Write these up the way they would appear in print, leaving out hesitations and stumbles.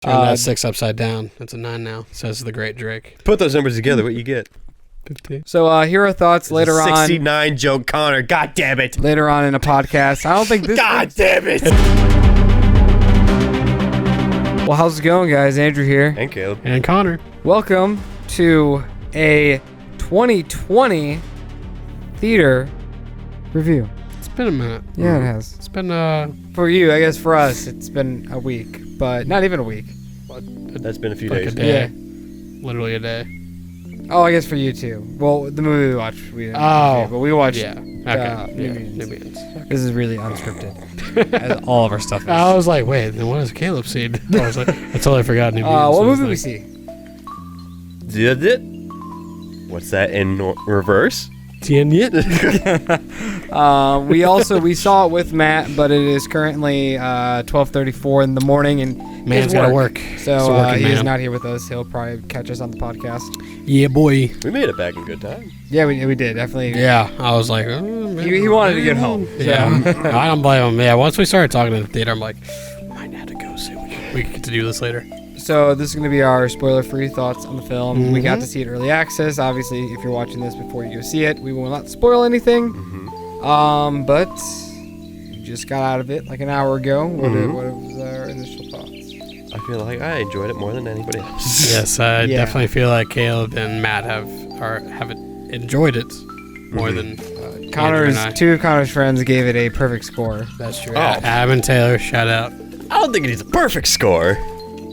Turn that 6 upside down. It's a 9 now, says the great Drake. Put those numbers together, what you get? 15. So here are thoughts later on. 69 Joe Connor. God damn it. Later on in a podcast. I don't think this. God damn it. Well, how's it going, guys? Andrew here. And Caleb. And Connor. Welcome to a 2020 theater review. It's been a minute. Yeah, it has. It's been For you, I guess for us, it's been a week, but not even a week. That's been a few like days. a day. Yeah. Literally a day. Oh, I guess for you too. Well, the movie we watched, we didn't. Oh. But we watched. Yeah. Okay. New Yeah. Mutants. New Mutants. This is really unscripted, as all of our stuff is. I was like, wait, then what has Caleb seen? I was like, I totally forgot New Mutants. What was movie we like- see? Did it? What's that in reverse? Tenet? We saw it with Matt, but it is currently 12:34 in the morning, and Man's his gotta work. So He's a working he is man. not here with us. He'll probably catch us on the podcast. Yeah, boy. We made it back in good time. Yeah, we did definitely. Yeah, I was like, oh, man, He wanted to get home. So. Yeah, I don't blame him. Yeah, once we started talking in the theater, I'm like, might have to go soon. We can get to do this later. So this is going to be our spoiler-free thoughts on the film. Mm-hmm. We got to see it early access. Obviously, if you're watching this before you go see it, we will not spoil anything. Mm-hmm. But you just got out of it like an hour ago. What was our initial thoughts? I feel like I enjoyed it more than anybody else. Yes, I Yeah. definitely feel like Caleb and Matt have enjoyed it more than Andrew and I. Two of Connor's friends gave it a perfect score. That's true. Oh. Adam and Taylor, shout out. I don't think it needs a perfect score.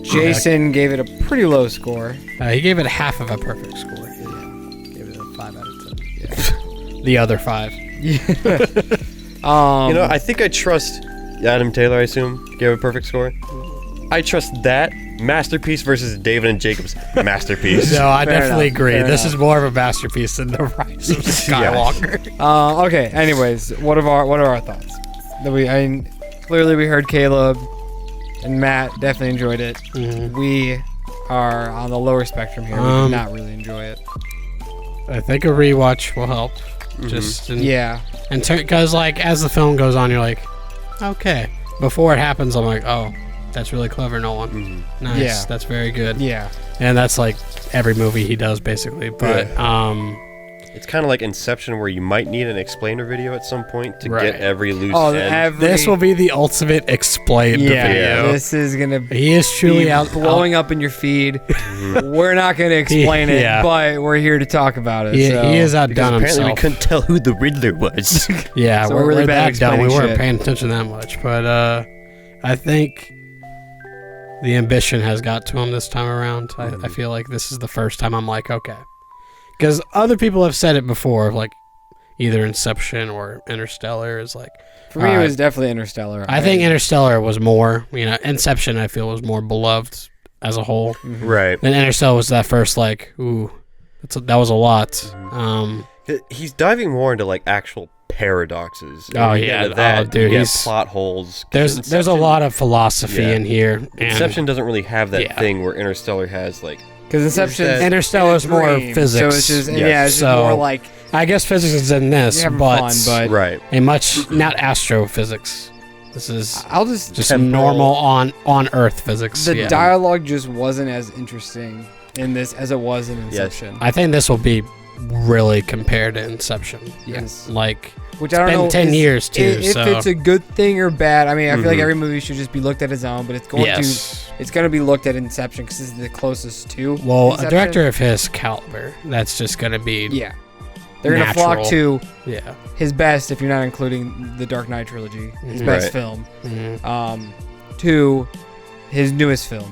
Jason gave it a pretty low score. He gave it half of a perfect score. Yeah. Gave it a 5 out of 10. Yeah. The other 5. I think I trust Adam Taylor, I assume, gave a perfect score. I trust that masterpiece versus David and Jacob's masterpiece. No, I Fair definitely enough, agree. fair This enough. is more of a masterpiece than The Rise of Skywalker. Okay. Anyways, what are our thoughts? Clearly we heard Caleb and Matt definitely enjoyed it. Mhm. We are on the lower spectrum here. We did not really enjoy it. I think a rewatch will help. Just Yeah. because like as the film goes on, you're like, okay. Before it happens, I'm like, oh, that's really clever, Nolan. Nice. Yeah. That's very good. Yeah. And that's like every movie he does basically. But It's kind of like Inception, where you might need an explainer video at some point to Right. get every loose end. this will be the ultimate explained video. This is gonna He is truly be out blowing up in your feed. We're not gonna explain it, Yeah. but we're here to talk about it. He so. is Because outdone apparently himself. we couldn't tell who the Riddler was. Yeah, So we're we're really really bad at that dumb. We explaining weren't shit. paying attention that much. But I think the ambition has got to him this time around. I feel like this is the first time I'm like, okay. Because other people have said it before, like either Inception or Interstellar is like... For me, it was definitely Interstellar. I think Interstellar was more, Inception I feel was more beloved as a whole. Right. Then Interstellar was that first like, ooh, that was a lot. He's diving more into like actual paradoxes. Oh, You get yeah. into that, Oh, dude, you get he's- plot holes. There's a Inception- lot of philosophy Yeah. in here. And Inception doesn't really have that Yeah. thing where Interstellar has like. because Inception that- Interstellar is more dream, physics. so it's just Yes. it's just more like I guess physics is in this, you're having but, fun, but Right. a much not astrophysics. This is I'll just just normal on Earth physics. the yeah. dialogue just wasn't as interesting in this as it was in Inception. I think this will be really compared to Inception. Yes. Like Which I don't been know 10 is- years, too, If so- it's a good thing or bad. I mean, I feel like Mhm. every movie should just be looked at its own, but it's going to be looked at Inception because it's the closest to. Well, Inception. a director of his caliber, that's just gonna be Yeah, they're gonna flock natural. to yeah. his best if you're not including the Dark Knight trilogy, his best Right. film. Mhm. To his newest film,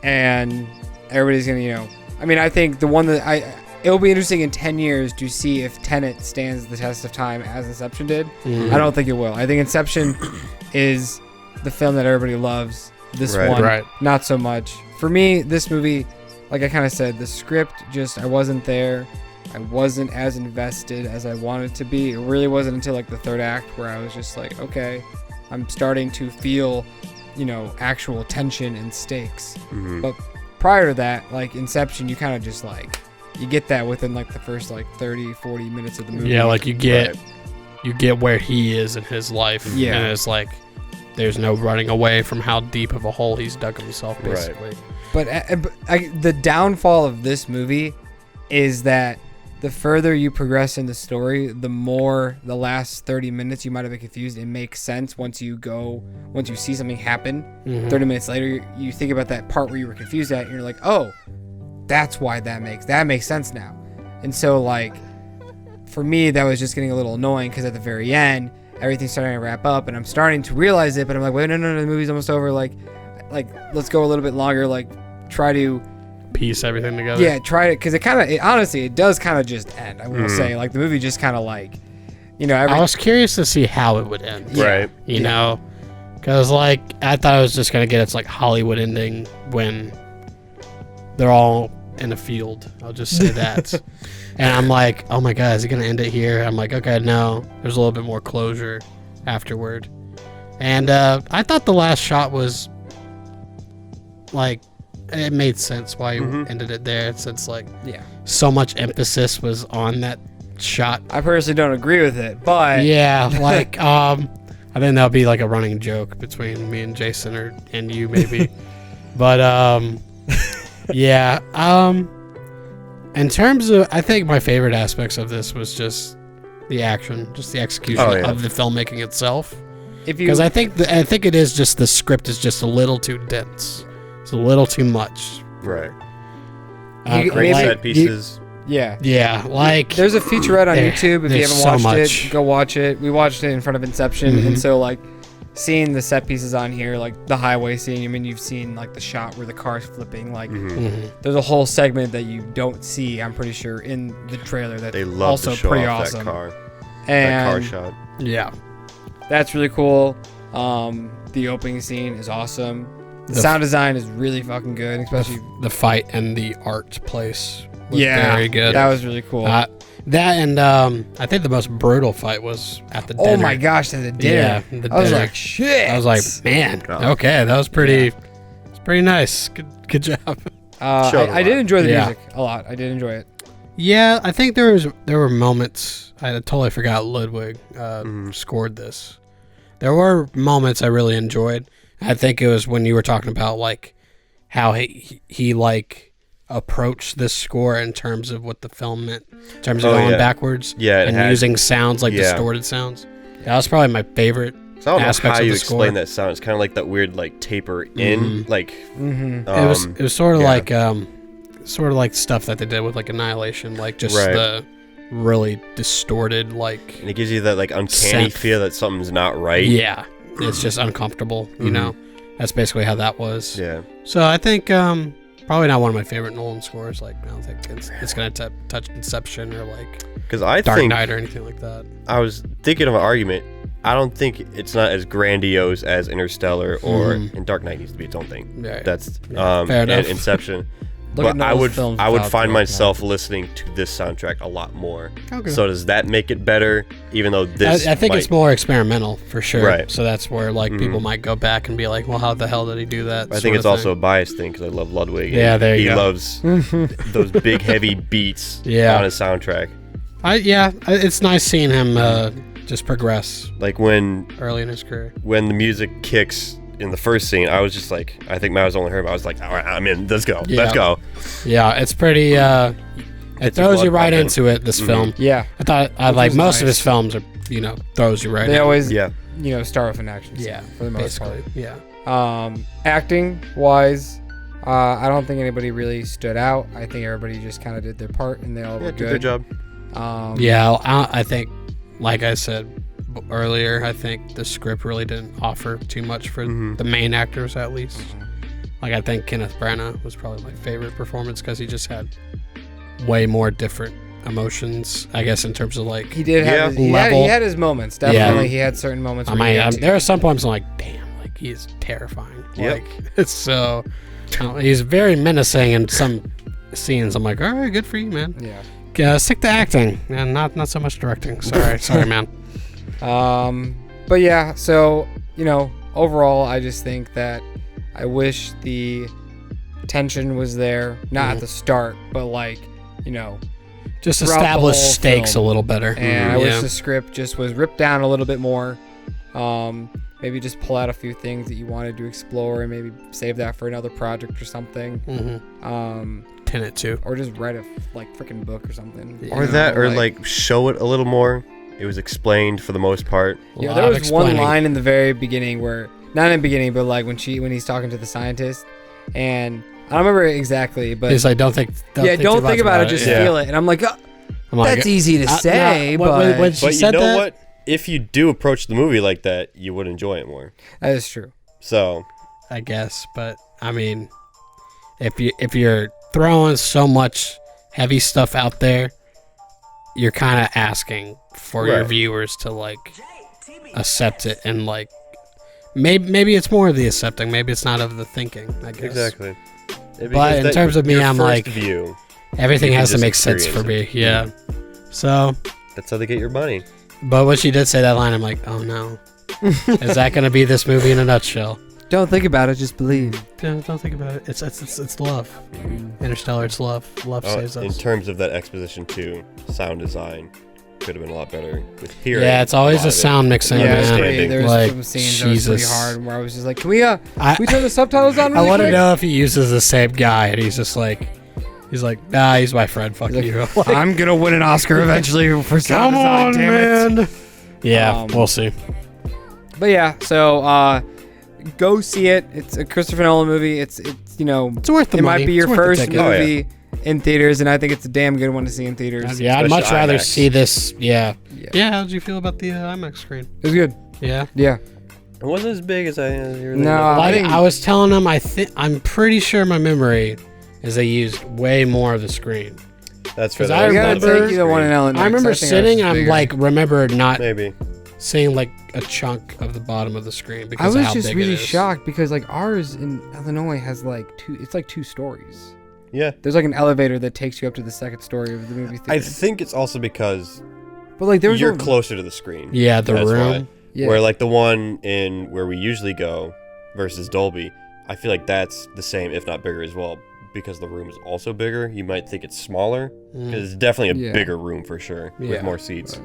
and everybody's gonna, I mean, I think the one that it'll be interesting in 10 years to see if Tenet stands the test of time as Inception did. Mhm. I don't think it will. I think Inception is the film that everybody loves. This Right. one, Right. not so much. For me, this movie, like I kind of said, the script I wasn't there. I wasn't as invested as I wanted to be. It really wasn't until like the third act where I was just like, okay, I'm starting to feel, actual tension and stakes. Mhm. But prior to that, like Inception, you kind of just like, you get that within like the first like 30, 40 minutes of the movie. Yeah, like you get where he is in his life. Yeah. And it's like there's no running away from how deep of a hole he's dug himself, basically. But the downfall of this movie is that the further you progress in the story, the more the last 30 minutes you might have been confused. It makes sense once you see something happen. 30 minutes later, you think about that part where you were confused at, and you're like, oh, that's why that makes sense now. And so, like, for me, that was just getting a little annoying because at the very end, everything's starting to wrap up, and I'm starting to realize it, but I'm like, wait, no, the movie's almost over. Like, let's go a little bit longer. Like, try to piece everything together. Yeah, try it, because honestly, it does kind of just end. I will say, like, the movie just kind of like, I was curious to see how it would end. Right. You know, because like I thought it was just gonna get its like Hollywood ending when they're all in a field. I'll just say that. And I'm like, oh my god, is he gonna end it here? I'm like, okay, no. There's a little bit more closure afterward. And I thought the last shot was like, it made sense why you ended it there, since like so much emphasis was on that shot. I personally don't agree with it, but yeah, like I think that'll be like a running joke between me and Jason and you maybe. But in terms of, I think my favorite aspects of this was just the action, just the execution of the filmmaking itself. Because I think it is just, the script is just a little too dense. It's a little too much. Right. Great set pieces. Yeah, like there's a featurette on YouTube. If you haven't watched it, go watch it. We watched it in front of Inception, and so like seeing the set pieces on here, like the highway scene. I mean, you've seen like the shot where the car's flipping. Like there's a whole segment that you don't see, I'm pretty sure, in the trailer. That's they love also to show pretty off awesome. That car. And that car shot. Yeah, that's really cool. The opening scene is awesome. The sound design is really fucking good, especially the fight and the art place was very good. That was really cool. That and I think the most brutal fight was at the dinner. Oh my gosh, at the dinner. Yeah, I was like, shit. I was like, man, okay, that was pretty. It's pretty nice. Good job. I did enjoy the music a lot. I did enjoy it. Yeah, I think there were moments. I totally forgot Ludwig scored this. There were moments I really enjoyed. I think it was when you were talking about like how he like approached this score in terms of what the film meant, in terms of going backwards, and using sounds like distorted sounds. That was probably my favorite. So I don't aspects know how of you the explain score. that sound. It's kind of like that weird like taper in, like it was sort of like stuff that they did with like Annihilation, like just the really distorted, like, and it gives you that like uncanny feel that something's not right. Yeah, it's just uncomfortable. You know, that's basically how that was. Yeah. So I think probably not one of my favorite Nolan scores. Like I don't think it's gonna touch Inception or like Dark Knight or anything like that. I was thinking of an argument. I don't think it's not as grandiose as Interstellar or and Dark Knight needs to be its own thing. Right. That's fair enough. and Inception. But I would find myself listening to this soundtrack a lot more. Okay. So does that make it better? Even though this, I think it's more experimental for sure. Right. So that's where like people might go back and be like, well, how the hell did he do that? I think it's also a bias thing because I love Ludwig. Yeah, there you go. He go. loves those big heavy beats on his soundtrack. It's nice seeing him just progress. Like when early in his career, when the music kicks in the first scene, I was just like, I think Matt was only heard, but I was like, all right, I'm in. Let's go. Let's go. Yeah, it's pretty. It throws you right into it. This film. Yeah, I thought like most of his films are, throws you right. They always, yeah, start with an action scene. Yeah, for the most part. Yeah. Acting wise, I don't think anybody really stood out. I think everybody just kind of did their part, and they all were good. Did their job. I think, like I said earlier, I think the script really didn't offer too much for the main actors, at least. Like, I think Kenneth Branagh was probably my favorite performance because he just had way more different emotions, I guess, in terms of like he did have he had his moments. Definitely, he had certain moments. There are some points I'm like, damn, like he is terrifying. Like it's so he's very menacing in some scenes. I'm like, all right, good for you, man. Yeah. Stick to acting and not so much directing. Sorry, man. But yeah, so overall, I just think that I wish the tension was there, not at the start, but like just establish stakes film. a little better. And I wish the script just was ripped down a little bit more. maybe just pull out a few things that you wanted to explore and maybe save that for another project or something. Tenet too. Or just write a freaking book or something. Yeah. Or that, or like show it a little more. It was explained for the most part. Yeah, there was one line in the very beginning where, not in the beginning, but like when he's talking to the scientist, and I don't remember exactly, but he's like, don't think about it, just feel it. And I'm like, that's easy to say, but when she But said you know that, what? If you do approach the movie like that, you would enjoy it more. that is true. So, I guess, but I mean, if you're throwing so much heavy stuff out there, you're kind of asking for your Right. viewers to like accept it, and like maybe it's more of the accepting, maybe it's not of the thinking, I guess. exactly. But in terms of me, your I'm first like, view, everything you can has to just make sense for me. experience Yeah. So, that's how they get your money. but when she did say that line, I'm like, oh no, is that gonna be this movie in a nutshell? Don't think about it, just believe. Don't think about it. It's love. Interstellar, it's love. Love saves In us. terms of that exposition too, sound design could have been a lot better with hearing. Yeah, it's always lot a of it. sound mixing, Yeah, man. it's great. Understanding. There's Like, some scenes that was pretty Jesus. hard where I was just like, can we turn the subtitles on I really want to quick? know if he uses the same guy, and he's just like, nah, he's my friend. Fuck He's you. like, I'm gonna win an Oscar eventually for sound design, damn it. Yeah, we'll see. But yeah, so go see it. It's a Christopher Nolan movie. It's It's worth the it money. might be your It's worth the first ticket. movie in theaters, and I think it's a damn good one to see in theaters. Yeah, I'd Especially much rather IMAX. see this. Yeah. Yeah. Yeah. How did you feel about the IMAX screen? It was good. Yeah. Yeah. It wasn't as big as I really No, thought. I Like, think- I was telling him, I'm pretty sure my memory is they used way more of the screen. That's for 'Cause the I We gotta remember- take you the one in Illinois. I remember sitting and I'm like, remember not maybe. seeing like a chunk of the bottom of the screen I because of was how just big really it is. shocked because like ours in Illinois has like two stories. Yeah. There's like an elevator that takes you up to the second story of the movie theater. I think it's also because but like there was you're no, closer to the screen. Yeah, the That's room. why. yeah. Where like the one in where we usually go versus Dolby, I feel like that's the same, if not bigger as well. Because the room is also bigger, you might think it's smaller. Because it's definitely a Yeah. bigger room for sure, Yeah. with more seats.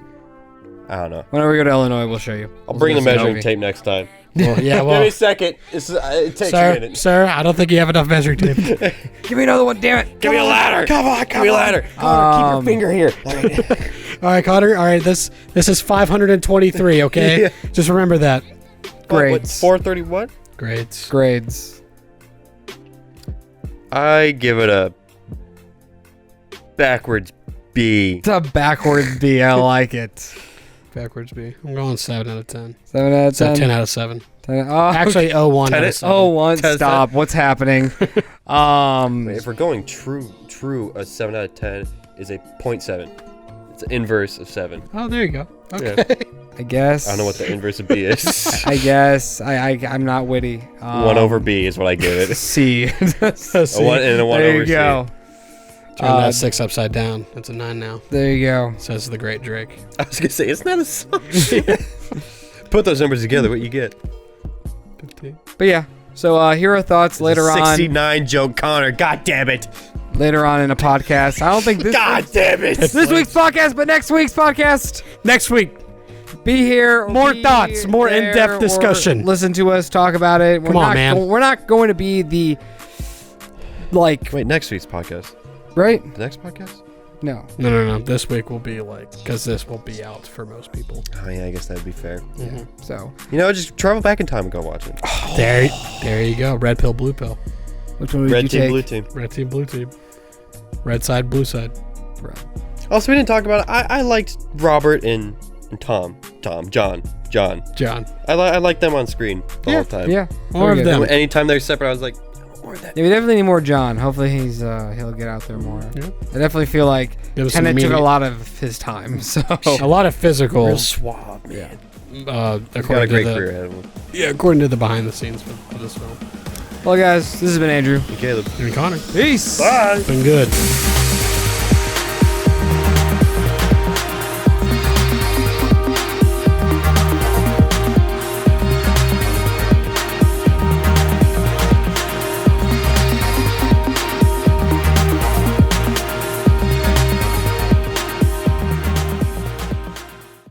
I don't know. Whenever we go to Illinois, we'll show you. I'll We'll bring go the see measuring movie. tape next time. Well, yeah, Give well, me a second. It takes a minute. sir, I don't think you have enough measuring tape. Give me another one, damn it. Give me a ladder. Come on, Give me a ladder. Connor, keep your Finger here. All right, Connor. All right, this is 523. Okay, Yeah. just remember that. Grades. 430 what? Grades. Grades. I give it a backwards B. It's a backwards B. I like it. Backwards B. I'm going 7 out of 10. 7 out of So 10. 10 out of 7. 10 oh, Actually, 01 out of 7. Oh, one. Test Stop. What's happening? If we're going true, a 7 out of 10 is a 0.7. It's an inverse of 7. Oh, there you go. Okay. Yeah. I guess. I don't know what the inverse of B is. I guess. I'm not witty. 1 over B is what I give it. C. A 1 and a 1 there over you go. Turn that 6 upside down. It's a 9 now. There you go. Says the great Drake. C. I was going to say, it's not a song. Put those numbers together, what you get. 15. But yeah. So here are thoughts later on. 69 Joe Connor. God damn it. Later on in a podcast. I don't think this. God damn it. This week's podcast, but next week's podcast. Next week. Be here. or More be thoughts, more there, in-depth or discussion. Listen to us talk about it. Come on, man. We're not going to be the like Wait, next week's podcast. right. The next podcast? No. No. This week will be like, because this will be out for most people. Oh, yeah, I guess that'd be fair. Yeah. So You know, just travel back in time and go watch it. There you go. Red pill, blue pill. which one would Red you team, take? blue team. Red team, blue team. Red side, blue side. Right. Also, we didn't talk about it. I liked Robert and John. I like them on screen the whole time. Yeah. More of Very good. them. Anytime they're separate, I was like, I want more of that. Yeah, we definitely need more John. Hopefully he'll get out there more. Yeah. I definitely feel like Give us some Tenet took a meaning. lot of his time. So A lot of physical. Real suave, man. According He's got a great to career ahead of him. Yeah, according to the behind the scenes of this film. well, guys, this has been Andrew. And Caleb. And Connor. Peace. Bye. Been good.